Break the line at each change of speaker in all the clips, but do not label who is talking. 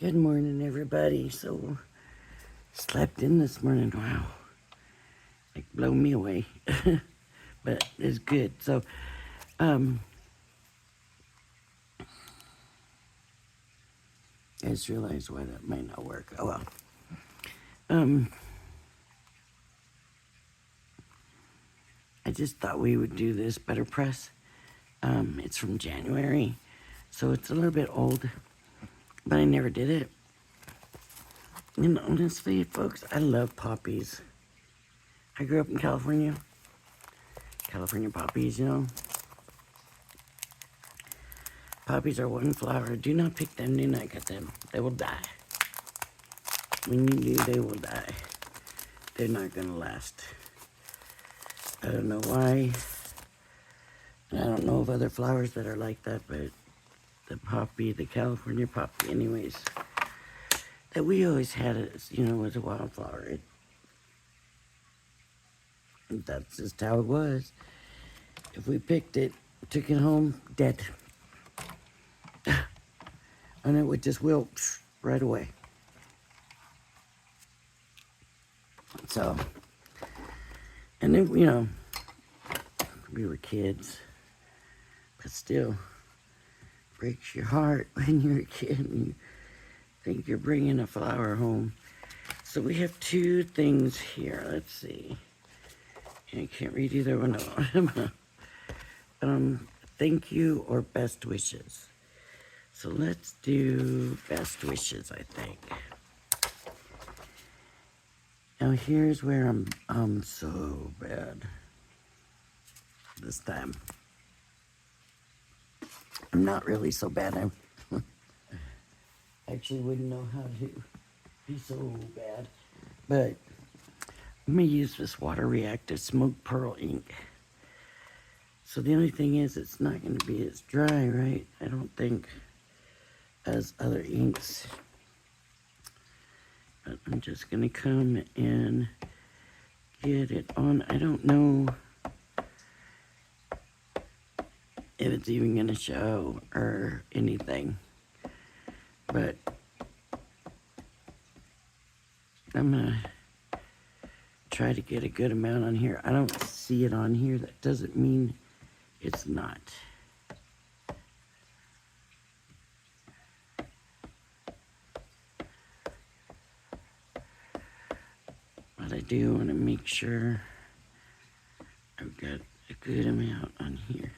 Good morning, everybody. So, slept in this morning. Wow. Like, blow me away. But it's good. So, I just realized why that might not work. Oh, well. I just thought we would do this BetterPress. It's from January. So, it's a little bit old. But I never did it. And honestly, folks, I love poppies. I grew up in California. California poppies, you know. Poppies are one flower. Do not pick them, do not cut them. They will die. When you do, they will die. They're not going to last. I don't know why. And I don't know of other flowers that are like that, but the poppy, the California poppy anyways, that we always had as, was a wildflower. That's just how it was. If we picked it, took it home, dead. And it would just wilt right away. So, and then, we were kids, but still breaks your heart when you're a kid and you think you're bringing a flower home. So we have two things here. Let's see. I can't read either one of them. Thank you or best wishes. So let's do best wishes, I think. Now here's where I'm so bad this time. I'm not really so bad. I actually wouldn't know how to be so bad. But I'm going to use this water reactive smoked pearl ink. So the only thing is it's not going to be as dry, right? I don't think, as other inks. But I'm just going to come and get it on. I don't know if it's even going to show or anything. But I'm going to try to get a good amount on here. I don't see it on here. That doesn't mean it's not. But I do want to make sure I've got a good amount on here.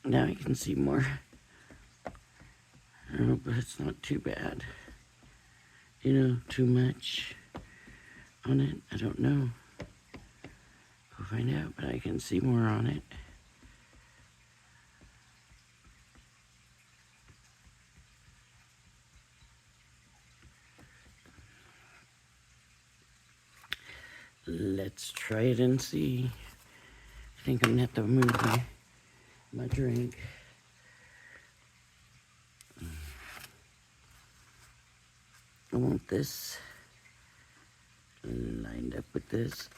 Now I can see more. Oh, but it's not too bad. Too much on it. I don't know. We'll find out, but I can see more on it. Let's try it and see. I think I'm gonna have to move my drink. I want this lined up with this.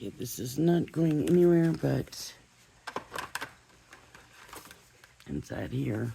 Okay, this is not going anywhere but inside here.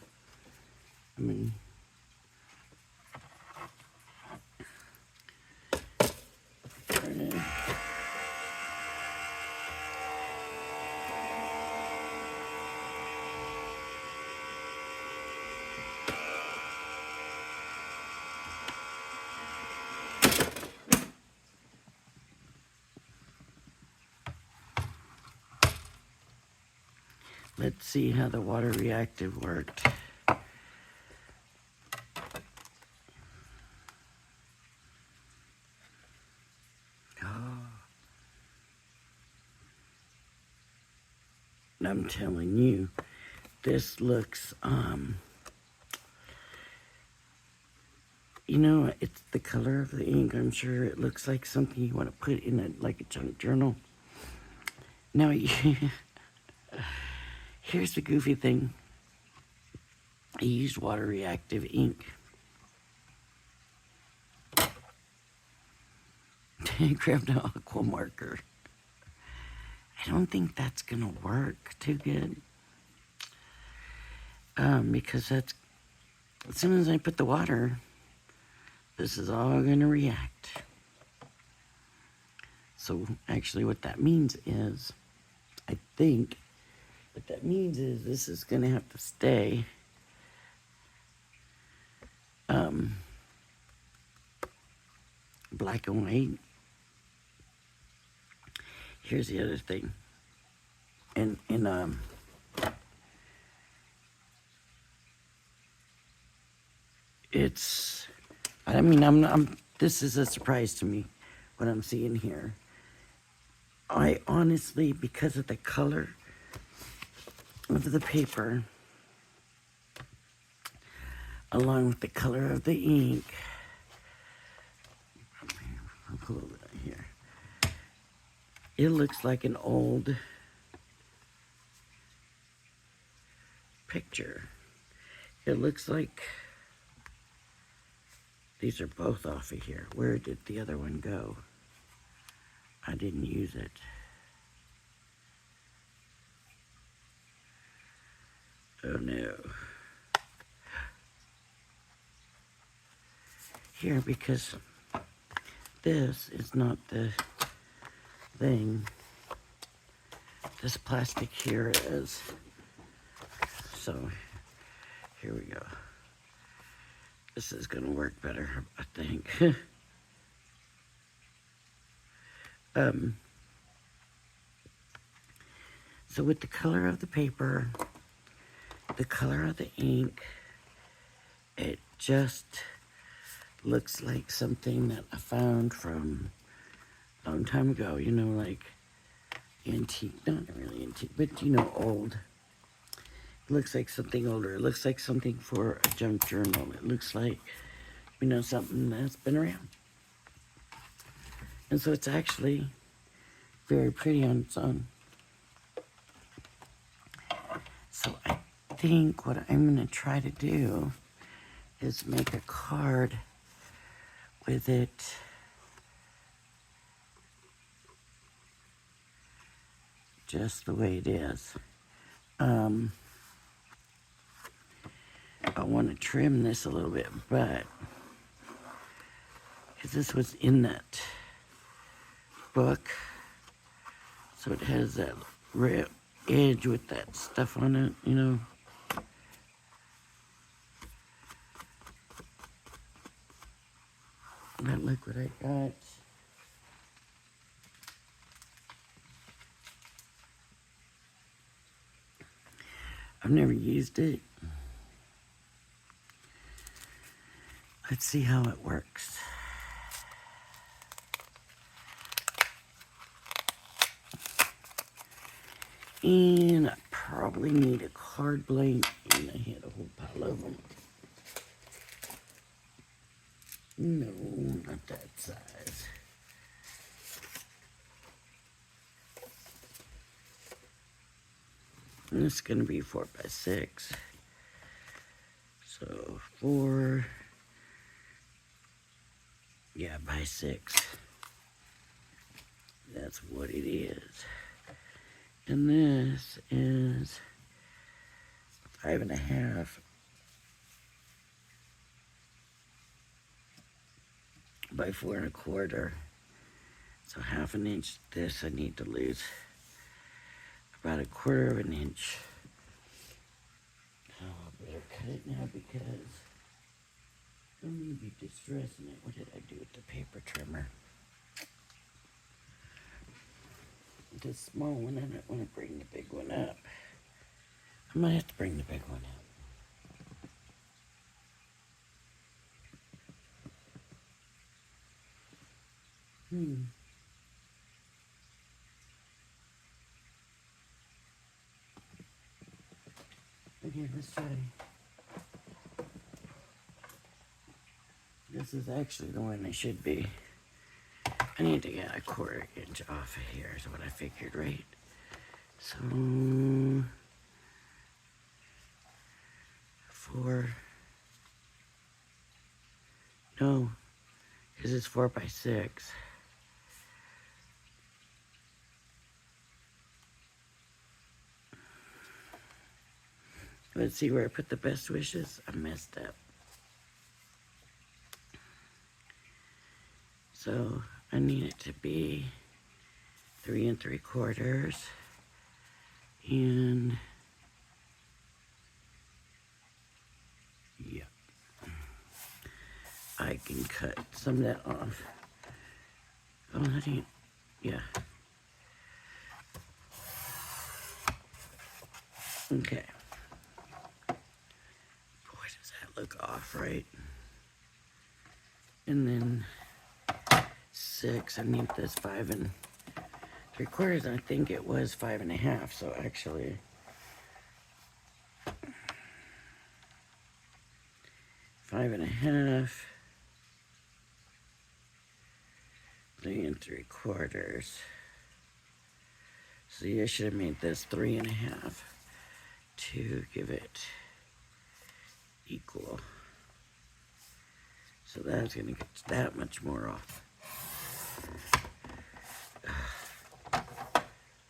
Let's see how the water reactive worked. And I'm telling you, this looks, you know, it's the color of the ink. I'm sure it looks like something you want to put in like a junk journal. Now, here's the goofy thing. I used water reactive ink. I grabbed an aqua marker. I don't think that's gonna work too good. Because that's, as soon as I put the water, this is all gonna react. So actually what that means is, I think, what that means is this is gonna have to stay black and white. Here's the other thing. It's, I mean, this is a surprise to me, what I'm seeing here. I honestly, because of the color of the paper, along with the color of the ink, I'll pull it here. It looks like an old picture. It looks like these are both off of here. Where did the other one go? I didn't use it. Oh no. Here, because this is not the thing. This plastic here is. So, here we go. This is gonna work better, I think. So with the color of the paper, the color of the ink, it just looks like something that I found from a long time ago, you know, like antique, not really antique, but you know, old. It looks like something older. It looks like something for a junk journal. It looks like, you know, something that's been around. And so it's actually very pretty on its own. So I think what I'm gonna try to do is make a card with it just the way it is. I want to trim this a little bit, but because this was in that book, so it has that red edge with that stuff on it, you know. But look what I got. I've never used it. Let's see how it works. And I probably need a card blank, and I had a whole pile of them. No, not that size. And this is going to be 4 by 6. So 4, yeah, by 6. That's what it is. And this is 5.5 by 4.25. So 1/2 inch. This I need to lose about 1/4 inch. Oh, I better cut it now because I'm going to be distressing it. What did I do with the paper trimmer? This small one, I don't want to bring the big one up. I might have to bring the big one up. Here, let's try. This is actually the one they should be. I need to get a 1/4 inch off of here is what I figured, right? So, 4. No, because it's 4 by 6. Let's see where I put the best wishes. I messed up. So I need it to be 3 3/4. And yeah, I can cut some of that off. Oh, that ain't, yeah. Okay. Boy, does that look off, right? And then 6, I need this 5 3/4. I think it was 5 1/2, so actually 5 1/2, 3 3/4. So you should have made this 3 1/2 to give it equal. So that's gonna get that much more off.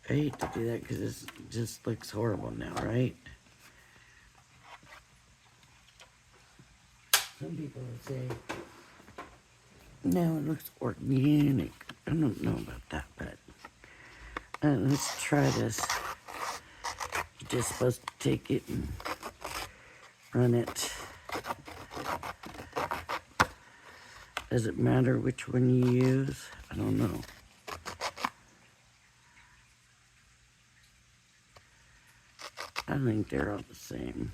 I hate to do that because it just looks horrible now, right? Some people would say, no, it looks organic. I don't know about that, but let's try this. You're just supposed to take it and run it. Does it matter which one you use? I don't know. I think they're all the same.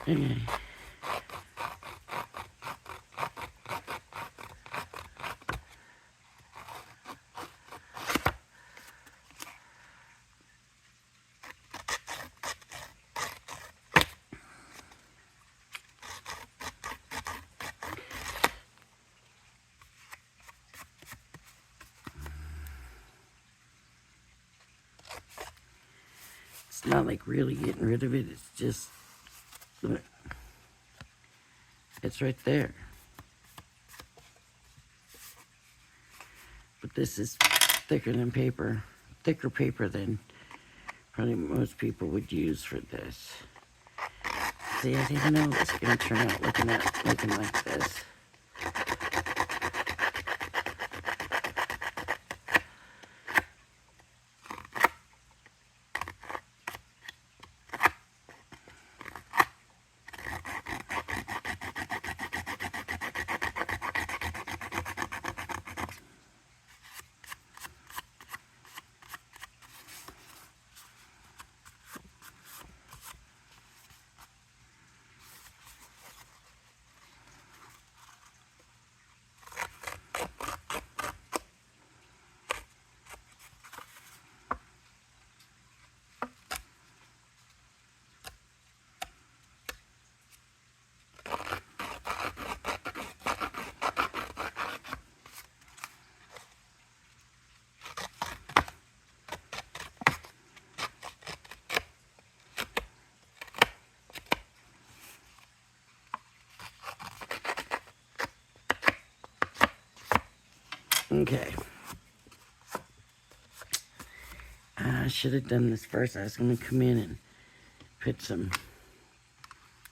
Okay. It's not like really getting rid of it. It's just, look, it's right there. But this is thicker than paper, thicker paper than probably most people would use for this. See, I didn't know it was going to turn out looking like this. Okay. I should have done this first. I was going to come in and put some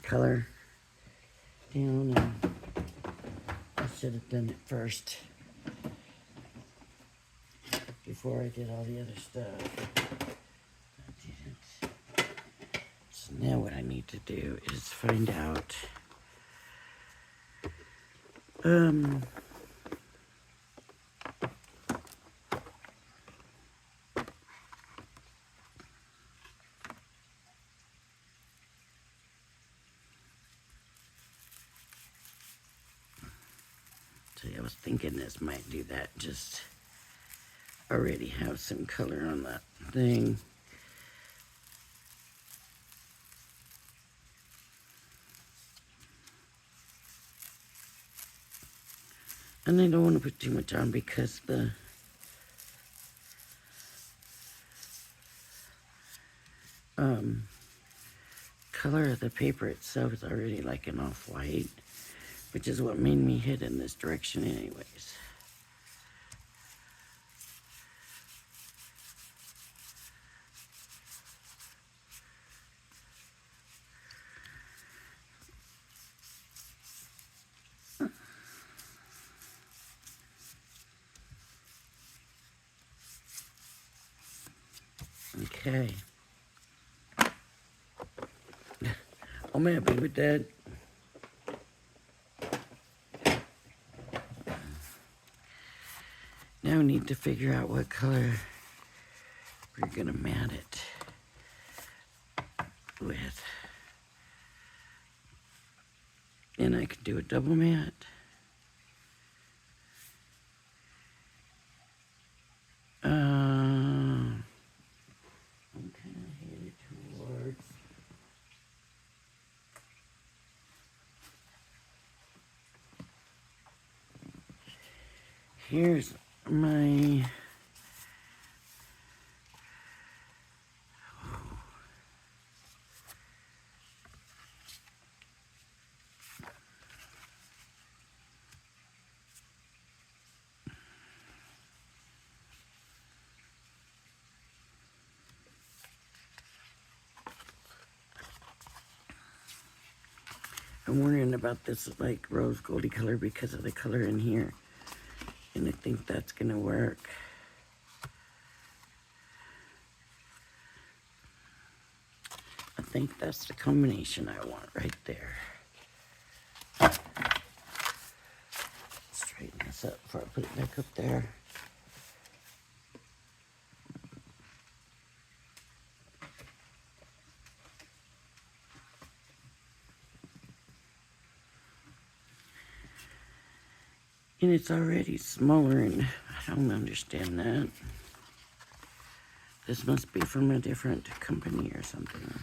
color down, and I should have done it first before I did all the other stuff. I didn't. So now what I need to do is find out Um, See, I was thinking this might do that, just already have some color on that thing. And I don't want to put too much on because the color of the paper itself is already like an off-white, which is what made me head in this direction anyways. Okay. I'm happy with that. Now we need to figure out what color we're gonna mat it with. And I could do a double mat. I'm kind of headed towards here's my I'm wondering about this like rose goldy color because of the color in here. And I think that's gonna work. I think that's the combination I want right there. Straighten this up before I put it back up there. And it's already smaller, and I don't understand that. This must be from a different company or something.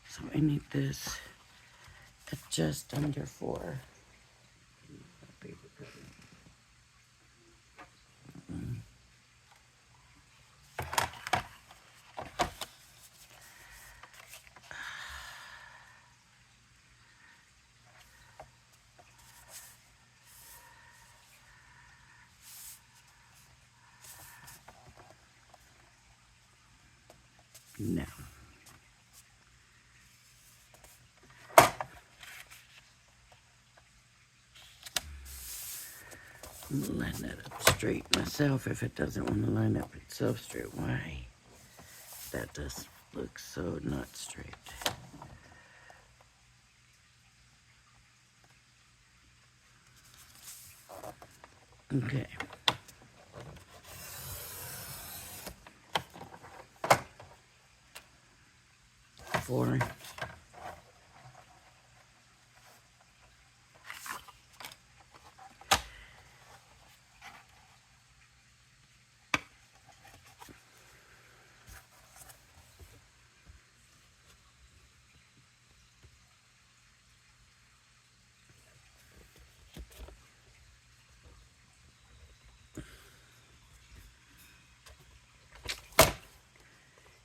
So I need this at just under 4. Now, I'm gonna line that up straight myself if it doesn't want to line up itself straight. Why? That does look so not straight. Okay. Four.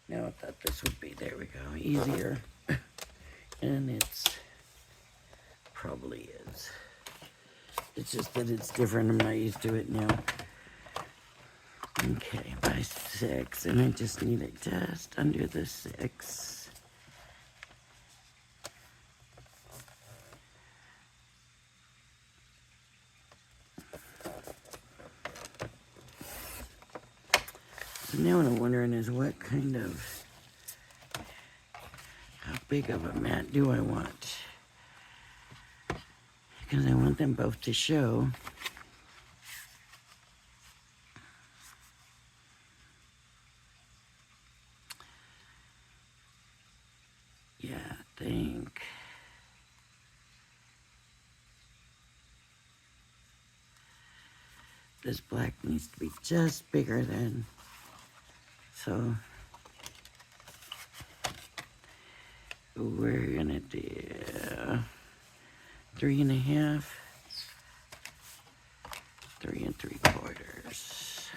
Now I thought this would be, there we go, easier. And it's probably is. It's just that it's different. I'm not used to it now. Okay, by 6, and I just need it just under the 6. So now what I'm wondering is what kind of, how big of a mat do I want? because I want them both to show. Yeah, I think this black needs to be just bigger than, so we're gonna do 3.5, 3 3/4.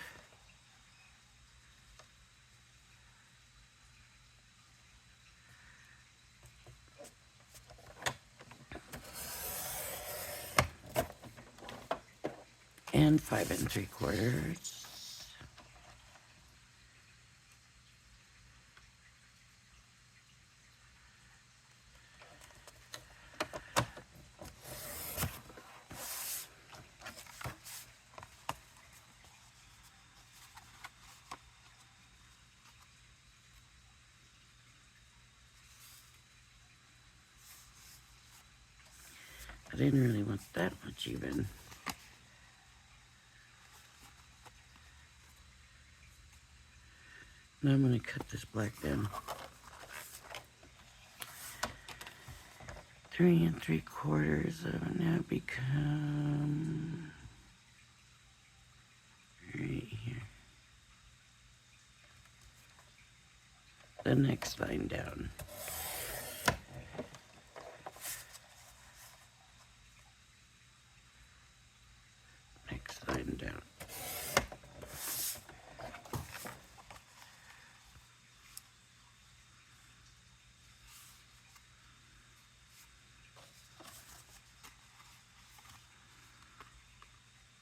And 5 3/4. I didn't really want that much even. Now I'm going to cut this black down. 3 3/4 will now become right here. The next line down. Next line down.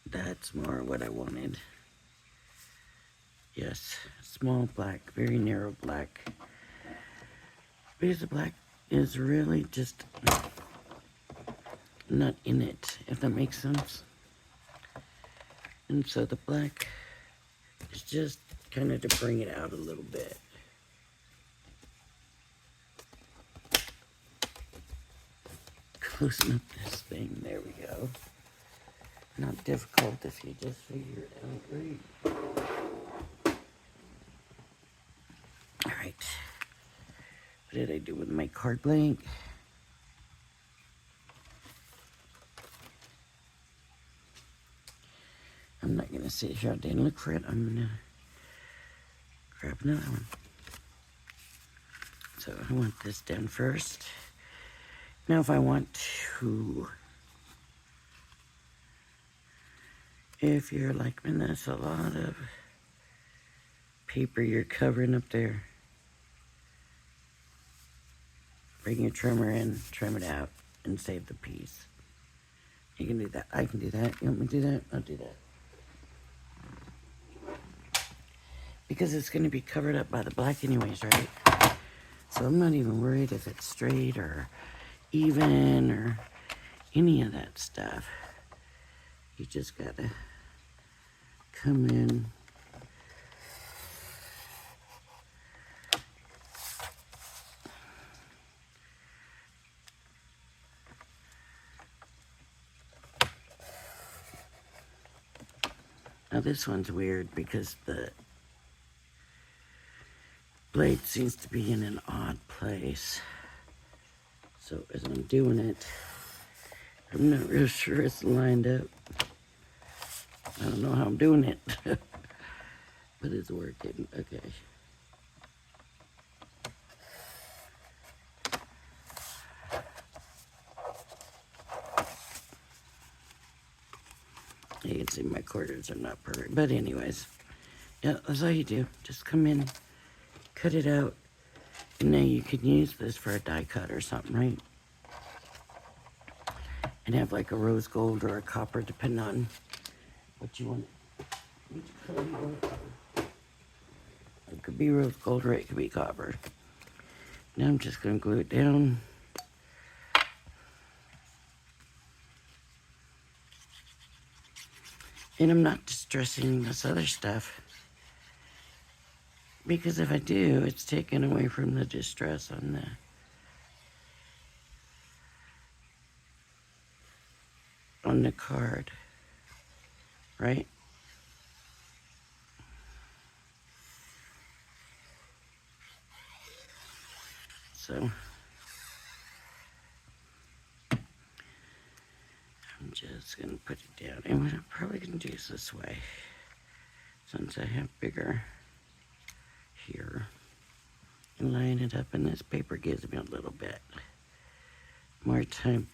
That's more what I wanted. Yes, small black, very narrow black. Because the black is really just not in it, if that makes sense. And so the black is just kind of to bring it out a little bit. Closing up this thing, there we go. Not difficult if you just figure it out right. Alright. What did I do with my card blank? I'm not going to sit here all day and look for it. I'm going to grab another one. So I want this down first. Now if I want to, if you're like me, that's a lot of paper you're covering up there. Bring your trimmer in, trim it out, and save the piece. You can do that. I can do that. You want me to do that? I'll do that. Because it's going to be covered up by the black anyways, right? So I'm not even worried if it's straight or even or any of that stuff. You just got to come in. Now this one's weird because the blade seems to be in an odd place. So as I'm doing it, I'm not real sure it's lined up. I don't know how I'm doing it, but it's working. Okay. You can see my quarters are not perfect, but anyways, yeah, that's all you do. Just come in, cut it out, and now you can use this for a die cut or something, right? And have like a rose gold or a copper, depending on what you want. Which color you want. It could be rose gold or it could be copper. Now I'm just going to glue it down. And I'm not distressing this other stuff. Because if I do, it's taken away from the distress on the... a card, right? So I'm just going to put it down. And what I'm probably going to do is this way, since I have bigger here. And line it up, and this paper gives me a little bit more time.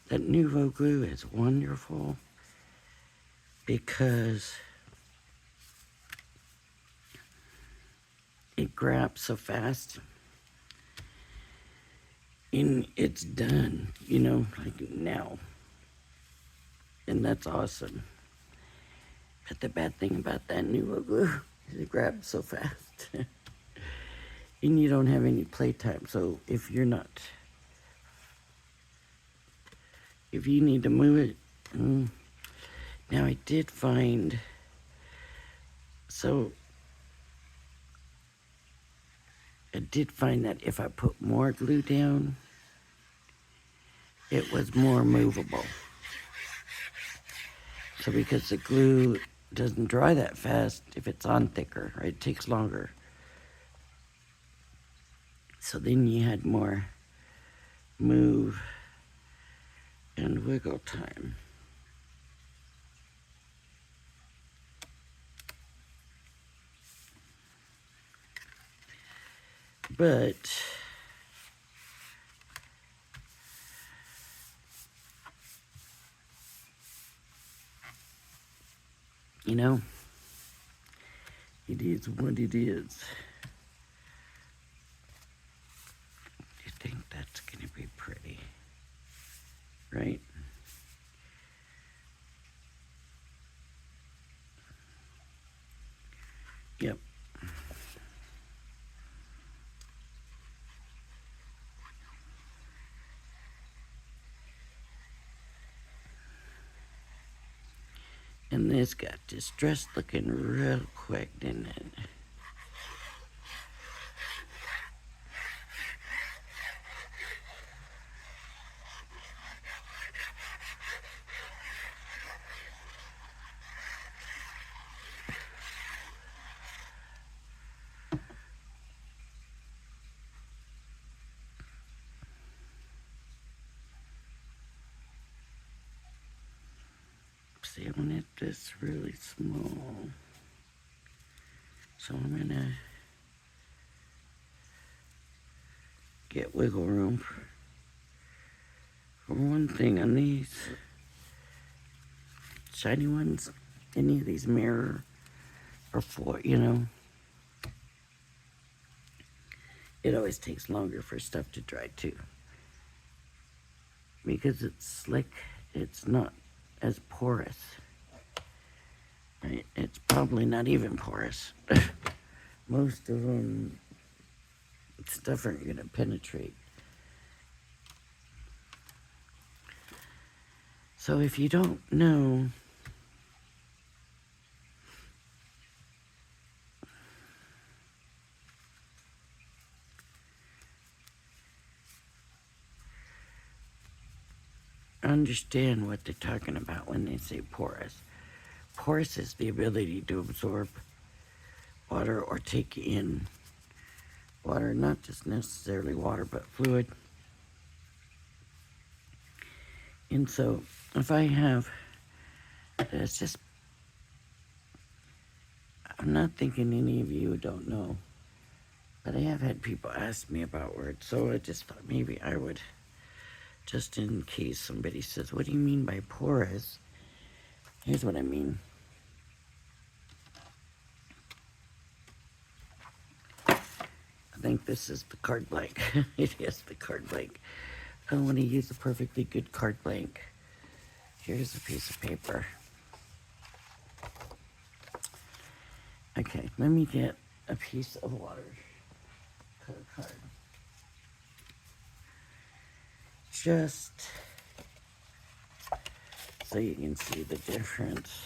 That Nouveau glue is wonderful because it grabs so fast and it's done, you know, like now. And that's awesome. But the bad thing about that Nouveau glue is it grabs so fast. And you don't have any playtime. So if you need to move it, now I did find, that if I put more glue down, it was more movable. So because the glue doesn't dry that fast if it's on thicker, right? It takes longer. So then you had more move and wiggle time. But you know, it is what it is. You think that's gonna be pretty, right? Yep. And this got distressed looking real quick, didn't it? See, I want this really small. So I'm gonna get wiggle room for one thing on these shiny ones. Any of these mirror or floor, you know. It always takes longer for stuff to dry too. Because it's slick, it's not as porous. Right? It's probably not even porous. Most of them, stuff aren't going to penetrate. So if you don't know, understand what they're talking about when they say porous. Porous is the ability to absorb water or take in water, not just necessarily water, but fluid. And so if I have, it's just, I'm not thinking any of you don't know, but I have had people ask me about words, so I just thought maybe I would, just in case somebody says, what do you mean by porous? Here's what I mean. I think this is the card blank. It is the card blank. I want to use a perfectly good card blank. Here's a piece of paper. Okay, let me get a piece of water color card. Just so you can see the difference.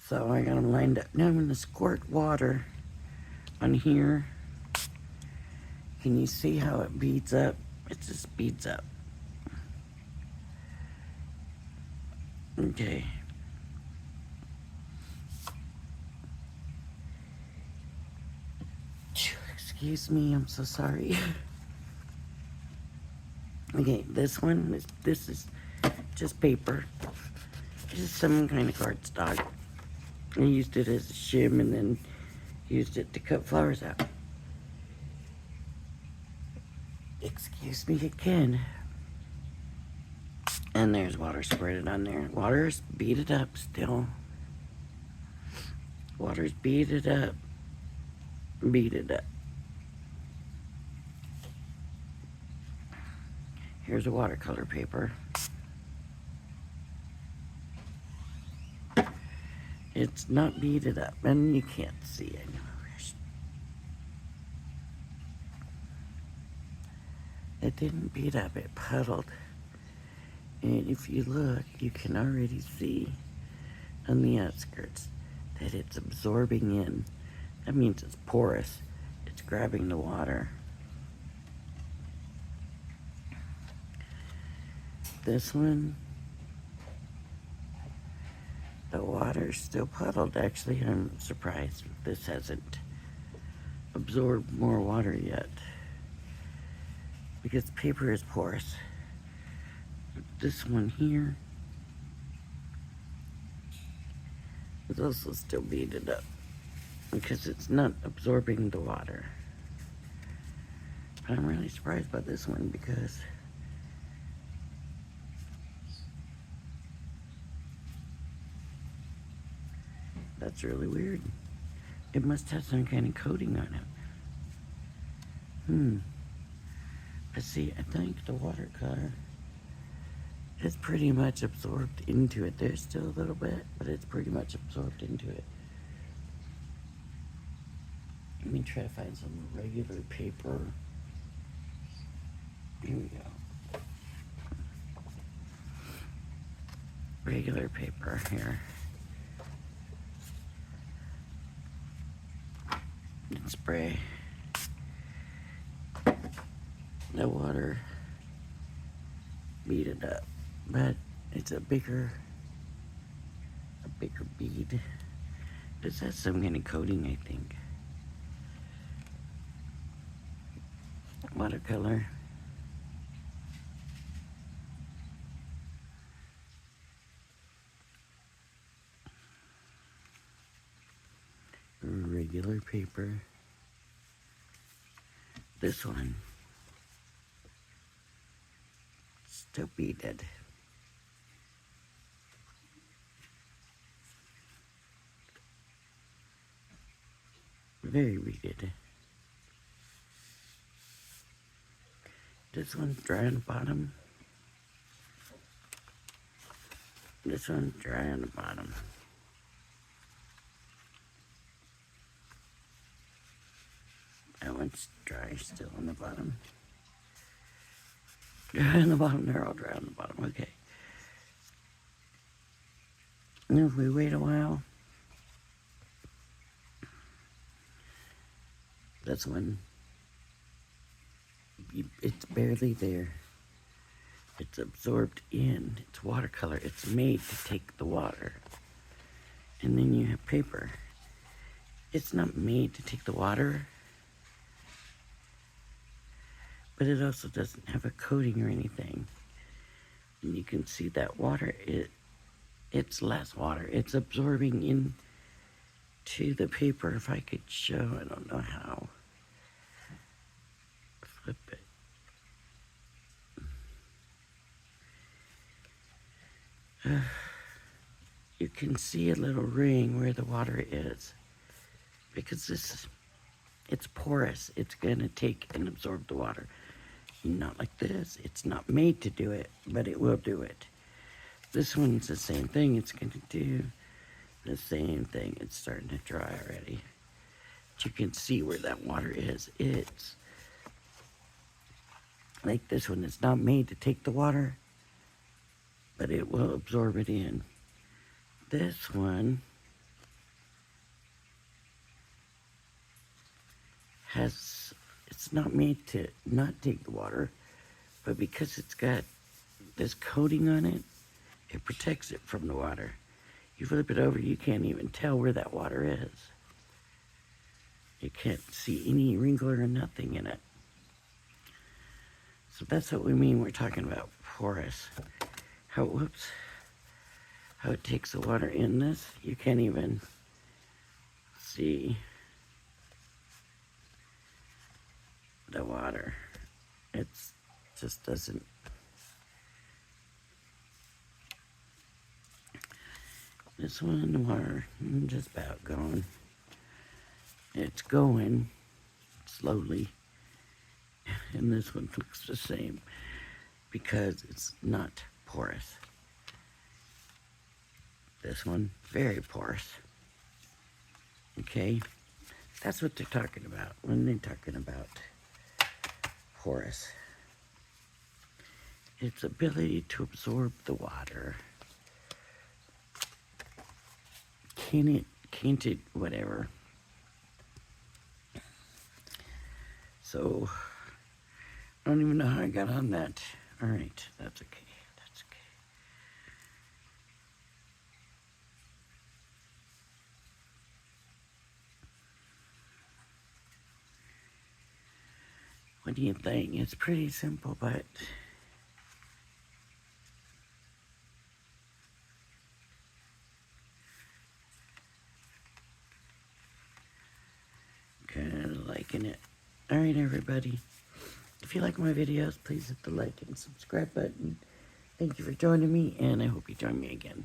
So I got them lined up. Now I'm going to squirt water on here. Can you see how it beads up? It just beads up. Okay. Excuse me, I'm so sorry. Okay, this one, this is just paper. This is some kind of cardstock. I used it as a shim and then used it to cut flowers out. Excuse me again. And there's water squirted on there. Water's beaded up still. Water's beaded up. Beaded up. Here's a watercolor paper. It's not beaded up, and you can't see it. It didn't bead up, it puddled. And if you look, you can already see on the outskirts that it's absorbing in. That means it's porous. It's grabbing the water. This one, the water's still puddled. Actually, I'm surprised this hasn't absorbed more water yet, because paper is porous. This one here is also still beaded up because it's not absorbing the water. But I'm really surprised by this one because that's really weird. It must have some kind of coating on it. But see, I think the watercolor is pretty much absorbed into it. There's still a little bit, but it's pretty much absorbed into it. Let me try to find some regular paper. Here we go. Regular paper here. And spray the water, beat it up, but it's a bigger bead. This has some kind of coating, I think. Watercolor. Regular paper. This one still beaded. Very beaded. This one's dry on the bottom. This one's dry on the bottom. That one's dry still on the bottom. Dry on the bottom, they're all dry on the bottom, okay. And if we wait a while, this one, it's barely there. It's absorbed in. It's watercolor. It's made to take the water. And then you have paper. It's not made to take the water, but it also doesn't have a coating or anything. And you can see that water, it's less water. It's absorbing into the paper. If I could show, I don't know how. Flip it. You can see a little ring where the water is, because it's porous. It's gonna take and absorb the water. Not like this. It's not made to do it, but it will do it. This one's the same thing. It's gonna do the same thing. It's starting to dry already. But you can see where that water is. It's like this one. It's not made to take the water, but it will absorb it in. This one it's it's not made to not take the water, but because it's got this coating on it, it protects it from the water. You flip it over, you can't even tell where that water is. You can't see any wrinkle or nothing in it. So that's what we mean we're talking about porous. How it takes the water in this. You can't even see the water. It just doesn't. This one, the water, just about gone. It's going slowly. And this one looks the same because it's not porous. This one, very porous. Okay? That's what they're talking about when they're talking about porous. Its ability to absorb the water. Can't it, whatever. So, I don't even know how I got on that. All right, that's okay. That's okay. What do you think? It's pretty simple, but kind of liking it. All right, everybody. If you like my videos, please hit the like and subscribe button. Thank you for joining me, and I hope you join me again.